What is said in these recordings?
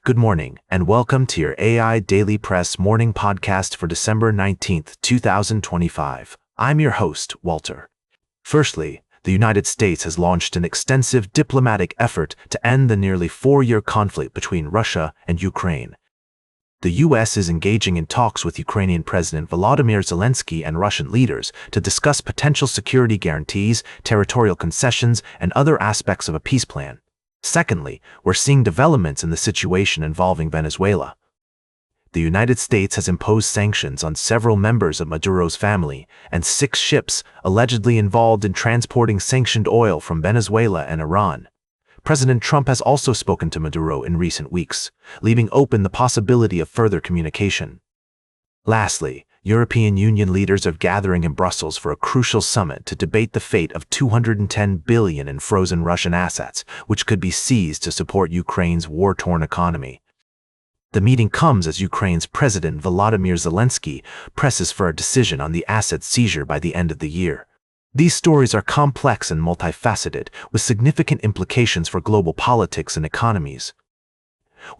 Good morning, and welcome to your AIDailyPress morning podcast for December 19th, 2025. I'm your host, Walter. Firstly, the United States has launched an extensive diplomatic effort to end the nearly four-year conflict between Russia and Ukraine. The U.S. is engaging in talks with Ukrainian President Volodymyr Zelensky and Russian leaders to discuss potential security guarantees, territorial concessions, and other aspects of a peace plan. Secondly, we're seeing developments in the situation involving Venezuela. The United States has imposed sanctions on several members of Maduro's family and 6 ships allegedly involved in transporting sanctioned oil from Venezuela and Iran. President Trump has also spoken to Maduro in recent weeks, leaving open the possibility of further communication. Lastly, European Union leaders are gathering in Brussels for a crucial summit to debate the fate of $210 billion in frozen Russian assets, which could be seized to support Ukraine's war-torn economy. The meeting comes as Ukraine's President Volodymyr Zelensky presses for a decision on the asset seizure by the end of the year. These stories are complex and multifaceted, with significant implications for global politics and economies.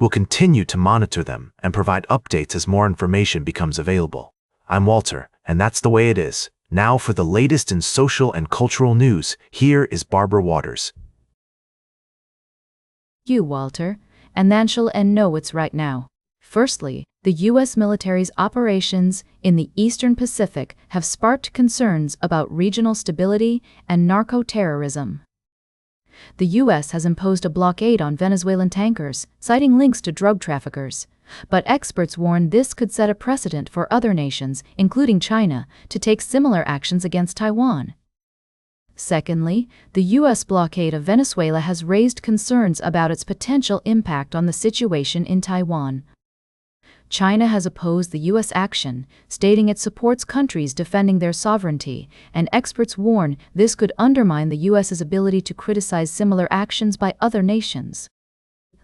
We'll continue to monitor them and provide updates as more information becomes available. I'm Walter, and that's the way it is. Now for the latest in social and cultural news, here is Barbara Waters. You, Walter, and then shall and know what's right now. Firstly, the U.S. military's operations in the Eastern Pacific have sparked concerns about regional stability and narco-terrorism. The U.S. has imposed a blockade on Venezuelan tankers, citing links to drug traffickers. But experts warn this could set a precedent for other nations, including China, to take similar actions against Taiwan. Secondly, the U.S. blockade of Venezuela has raised concerns about its potential impact on the situation in Taiwan. China has opposed the U.S. action, stating it supports countries defending their sovereignty, and experts warn this could undermine the U.S.'s ability to criticize similar actions by other nations.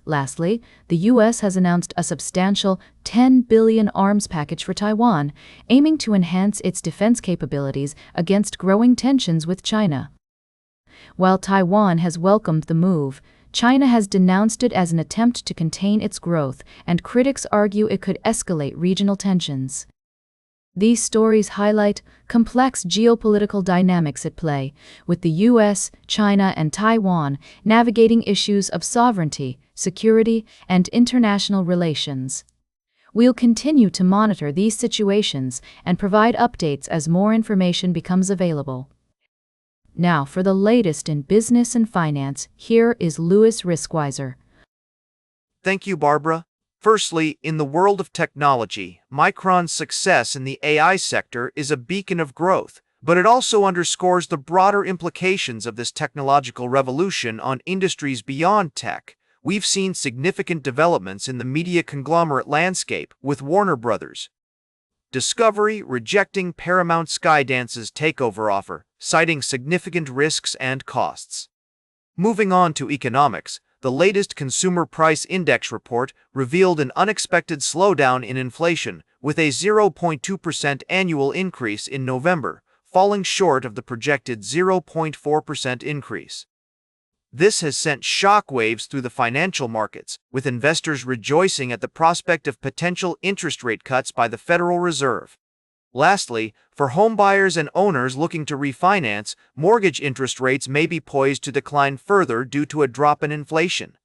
Lastly, the U.S. has announced a substantial $10 billion arms package for Taiwan, aiming to enhance its defense capabilities against growing tensions with China. While Taiwan has welcomed the move, China has denounced it as an attempt to contain its growth, and critics argue it could escalate regional tensions. These stories highlight complex geopolitical dynamics at play, with the U.S., China, and Taiwan navigating issues of sovereignty, security, and international relations. We'll continue to monitor these situations and provide updates as more information becomes available. Now for the latest in business and finance, here is Louis Riskwiser. Thank you, Barbara. Firstly, in the world of technology, Micron's success in the AI sector is a beacon of growth, but it also underscores the broader implications of this technological revolution on industries beyond tech. We've seen significant developments in the media conglomerate landscape, with Warner Bros. Discovery rejecting Paramount Skydance's takeover offer, citing significant risks and costs. Moving on to economics, the latest Consumer Price Index report revealed an unexpected slowdown in inflation, with a 0.2% annual increase in November, falling short of the projected 0.4% increase. This has sent shockwaves through the financial markets, with investors rejoicing at the prospect of potential interest rate cuts by the Federal Reserve. Lastly, for homebuyers and owners looking to refinance, mortgage interest rates may be poised to decline further due to a drop in inflation.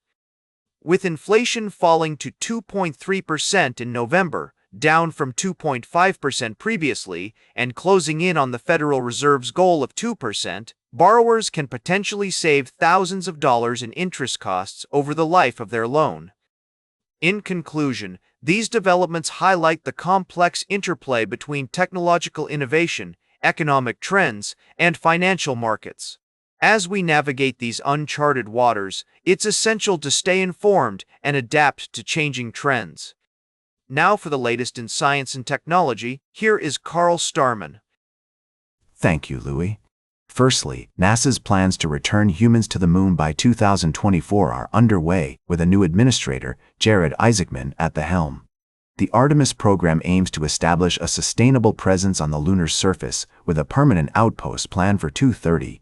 With inflation falling to 2.3% in November, down from 2.5% previously, and closing in on the Federal Reserve's goal of 2%, borrowers can potentially save thousands of dollars in interest costs over the life of their loan. In conclusion, these developments highlight the complex interplay between technological innovation, economic trends, and financial markets. As we navigate these uncharted waters, it's essential to stay informed and adapt to changing trends. Now for the latest in science and technology, here is Carl Starman. Thank you, Louis. Firstly, NASA's plans to return humans to the moon by 2024 are underway, with a new administrator, Jared Isaacman, at the helm. The Artemis program aims to establish a sustainable presence on the lunar surface, with a permanent outpost planned for 2030.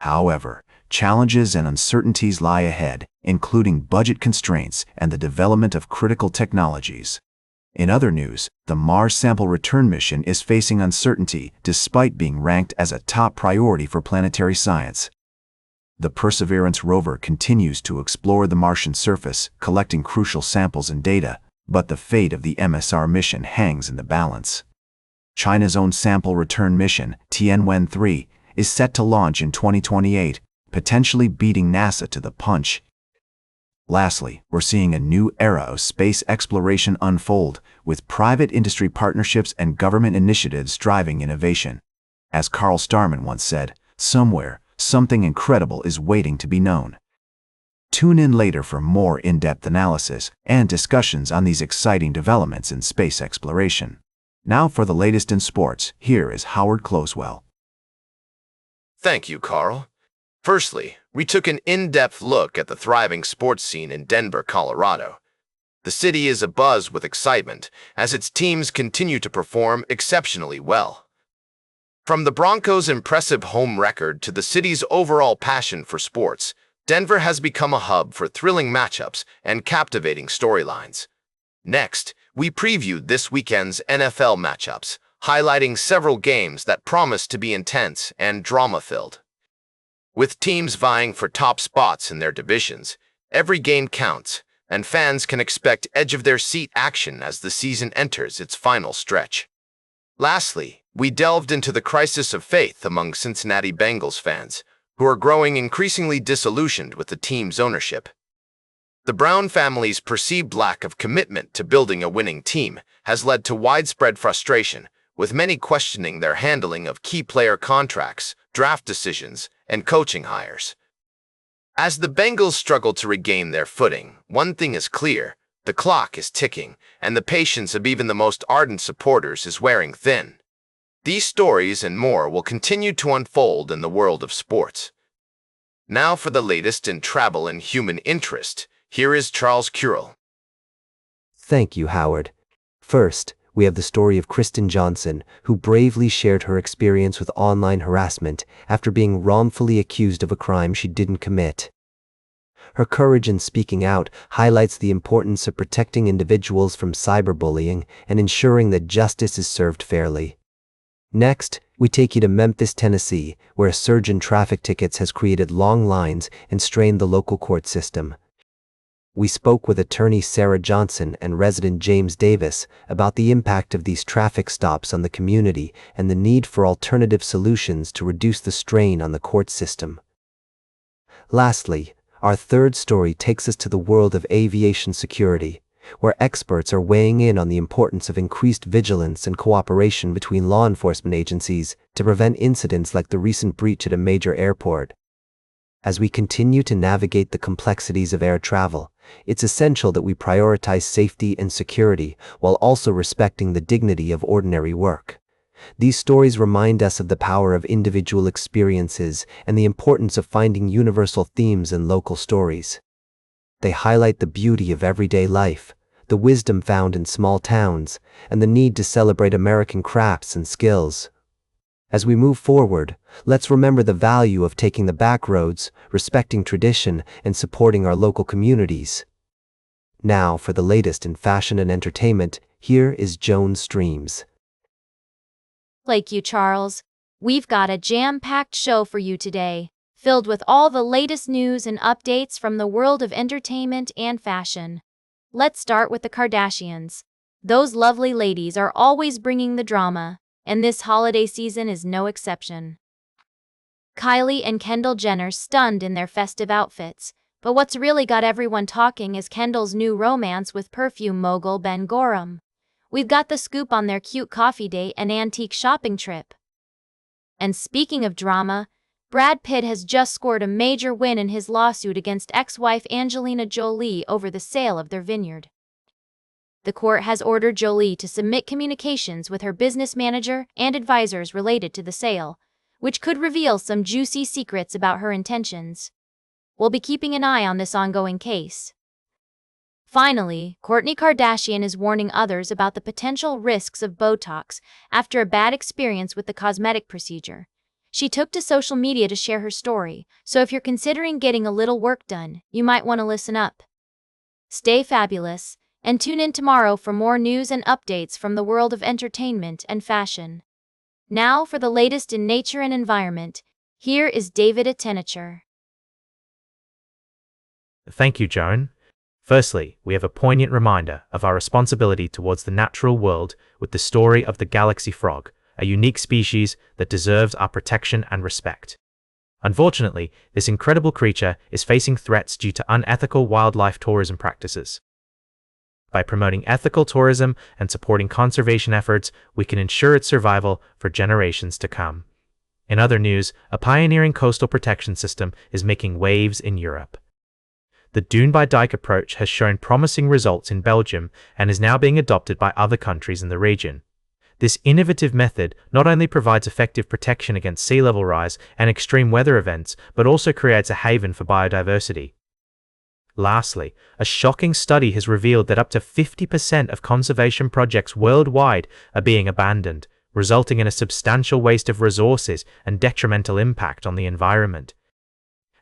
However, challenges and uncertainties lie ahead, including budget constraints and the development of critical technologies. In other news, the Mars sample return mission is facing uncertainty despite being ranked as a top priority for planetary science. The Perseverance rover continues to explore the Martian surface, collecting crucial samples and data, but the fate of the MSR mission hangs in the balance. China's own sample return mission, Tianwen-3, is set to launch in 2028, potentially beating NASA to the punch. Lastly, we're seeing a new era of space exploration unfold, with private industry partnerships and government initiatives driving innovation. As Carl Starman once said, somewhere, something incredible is waiting to be known. Tune in later for more in-depth analysis and discussions on these exciting developments in space exploration. Now for the latest in sports, here is Howard Closewell. Thank you, Carl. Firstly, we took an in-depth look at the thriving sports scene in Denver, Colorado. The city is abuzz with excitement as its teams continue to perform exceptionally well. From the Broncos' impressive home record to the city's overall passion for sports, Denver has become a hub for thrilling matchups and captivating storylines. Next, we previewed this weekend's NFL matchups, highlighting several games that promise to be intense and drama-filled. With teams vying for top spots in their divisions, every game counts, and fans can expect edge-of-their-seat action as the season enters its final stretch. Lastly, we delved into the crisis of faith among Cincinnati Bengals fans, who are growing increasingly disillusioned with the team's ownership. The Brown family's perceived lack of commitment to building a winning team has led to widespread frustration, with many questioning their handling of key player contracts, draft decisions, and coaching hires. As the Bengals struggle to regain their footing, one thing is clear: the clock is ticking, and the patience of even the most ardent supporters is wearing thin. These stories and more will continue to unfold in the world of sports. Now for the latest in travel and human interest, here is Charles Currell. Thank you, Howard. First, we have the story of Kristen Johnson, who bravely shared her experience with online harassment after being wrongfully accused of a crime she didn't commit. Her courage in speaking out highlights the importance of protecting individuals from cyberbullying and ensuring that justice is served fairly. Next, we take you to Memphis, Tennessee, where a surge in traffic tickets has created long lines and strained the local court system. We spoke with attorney Sarah Johnson and resident James Davis about the impact of these traffic stops on the community and the need for alternative solutions to reduce the strain on the court system. Lastly, our third story takes us to the world of aviation security, where experts are weighing in on the importance of increased vigilance and cooperation between law enforcement agencies to prevent incidents like the recent breach at a major airport. As we continue to navigate the complexities of air travel, it's essential that we prioritize safety and security while also respecting the dignity of ordinary work. These stories remind us of the power of individual experiences and the importance of finding universal themes in local stories. They highlight the beauty of everyday life, the wisdom found in small towns, and the need to celebrate American crafts and skills. As we move forward, let's remember the value of taking the back roads, respecting tradition, and supporting our local communities. Now, for the latest in fashion and entertainment, here is Joan Streams. Thank you, Charles. We've got a jam-packed show for you today, filled with all the latest news and updates from the world of entertainment and fashion. Let's start with the Kardashians. Those lovely ladies are always bringing the drama, and this holiday season is no exception. Kylie and Kendall Jenner stunned in their festive outfits, but what's really got everyone talking is Kendall's new romance with perfume mogul Ben Gorham. We've got the scoop on their cute coffee date and antique shopping trip. And speaking of drama, Brad Pitt has just scored a major win in his lawsuit against ex-wife Angelina Jolie over the sale of their vineyard. The court has ordered Jolie to submit communications with her business manager and advisors related to the sale, which could reveal some juicy secrets about her intentions. We'll be keeping an eye on this ongoing case. Finally, Kourtney Kardashian is warning others about the potential risks of Botox after a bad experience with the cosmetic procedure. She took to social media to share her story, so if you're considering getting a little work done, you might want to listen up. Stay fabulous, and tune in tomorrow for more news and updates from the world of entertainment and fashion. Now for the latest in nature and environment, here is David Attenacher. Thank you, Joan. Firstly, we have a poignant reminder of our responsibility towards the natural world with the story of the galaxy frog, a unique species that deserves our protection and respect. Unfortunately, this incredible creature is facing threats due to unethical wildlife tourism practices. By promoting ethical tourism and supporting conservation efforts, we can ensure its survival for generations to come. In other news, a pioneering coastal protection system is making waves in Europe. The dune by dike approach has shown promising results in Belgium and is now being adopted by other countries in the region. This innovative method not only provides effective protection against sea level rise and extreme weather events, but also creates a haven for biodiversity. Lastly, a shocking study has revealed that up to 50% of conservation projects worldwide are being abandoned, resulting in a substantial waste of resources and detrimental impact on the environment.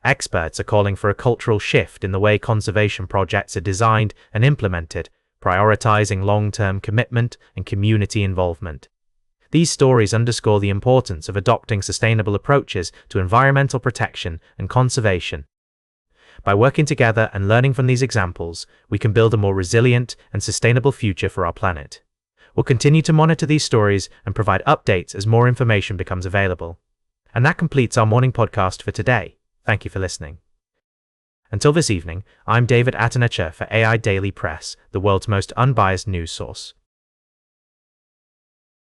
Experts are calling for a cultural shift in the way conservation projects are designed and implemented, prioritizing long-term commitment and community involvement. These stories underscore the importance of adopting sustainable approaches to environmental protection and conservation. By working together and learning from these examples, we can build a more resilient and sustainable future for our planet. We'll continue to monitor these stories and provide updates as more information becomes available. And that completes our morning podcast for today. Thank you for listening. Until this evening, I'm David Attenacher for AI Daily Press, the world's most unbiased news source.